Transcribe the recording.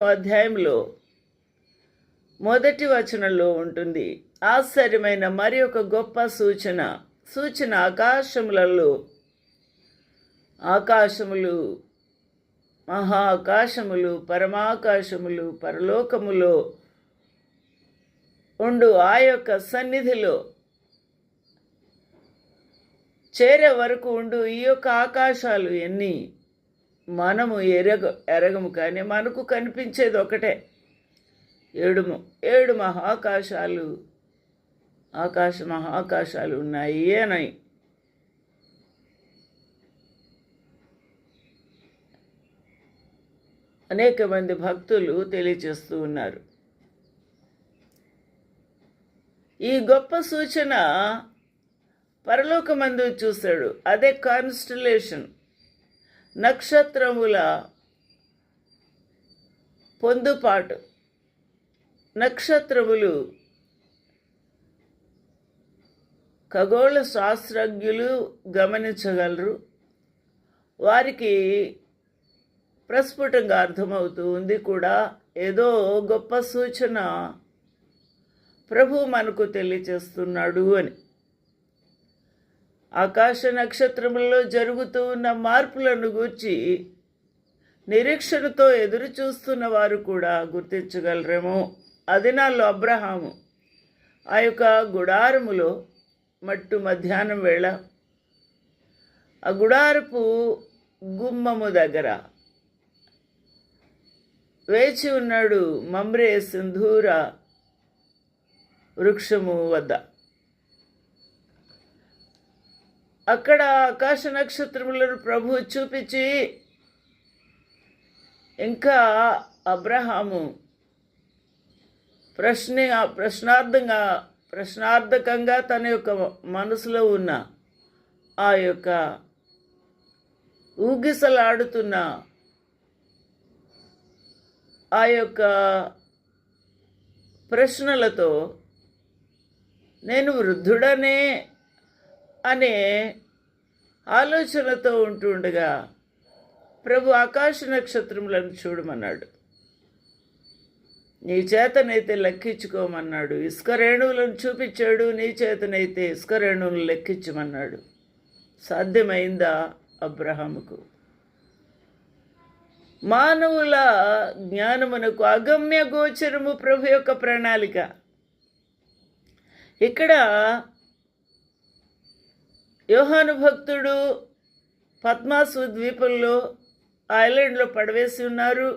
అధ్యాయంలో మొదటి వచనంలో ఉంటుంది. ఆశ్చర్యమైన మరి ఒక గొప్ప సూచన ఆకాశములలో, ఆకాశములు, మహాకాశములు, పరమాకాశములు, పరలోకములో ఉండు ఆ యొక్క సన్నిధిలో చేరే వరకు ఉండు ఈ యొక్క ఆకాశాలు ఎన్ని మనము ఎరగము, కానీ మనకు కనిపించేది ఒకటే. ఏడు మహాకాశాలు, మహాకాశాలు ఉన్నాయి అని అనేక మంది భక్తులు తెలియచేస్తూ ఉన్నారు. ఈ గొప్ప సూచన పరలోకమందు చూశాడు. అదే కాన్స్టలేషన్, నక్షత్రముల పొందుపాటు. నక్షత్రములు ఖగోళ శాస్త్రజ్ఞులు గమనించగలరు. వారికి ప్రస్ఫుటంగా అర్థమవుతూ ఉంది కూడా. ఏదో గొప్ప సూచన ప్రభు మనకు తెలియచేస్తున్నాడు అని. ఆకాశ నక్షత్రములలో జరుగుతూ ఉన్న మార్పులను గూర్చి నిరీక్షణతో ఎదురు చూస్తున్న వారు కూడా గుర్తించగలరేమో. అదినాల్లో అబ్రహాము ఆ యొక్క గుడారములో మధ్యాహ్నం వేళ ఆ గుడారపు గుమ్మము దగ్గర వేచి ఉన్నాడు, మమ్రే సింధూర వృక్షము వద్ద. అక్కడ ఆకాశ నక్షత్రములను ప్రభు చూపించి, ఇంకా అబ్రహాము ప్రశ్నార్థకంగా తన యొక్క మనసులో ఉన్న ఆ యొక్క ఊగిసలాడుతున్న ఆ యొక్క ప్రశ్నలతో, నేను వృద్ధుడనే అనే ఆలోచనతో ఉంటుండగా ప్రభు ఆకాశ నక్షత్రములను చూడమన్నాడు. నీ చేతనైతే లెక్కించుకోమన్నాడు. ఇసుక రేణువులను చూపించాడు. నీ చేతనైతే ఇసుక రేణువులను లెక్కించమన్నాడు. సాధ్యమైందా అబ్రహాముకు? మానవుల జ్ఞానమునకు అగమ్య గోచరము ప్రభు యొక్క ప్రణాళిక. ఇక్కడ యోహాను భక్తుడు పద్మాసు ద్వీపంలో ఐలాండ్లో పడవేసి ఉన్నారు.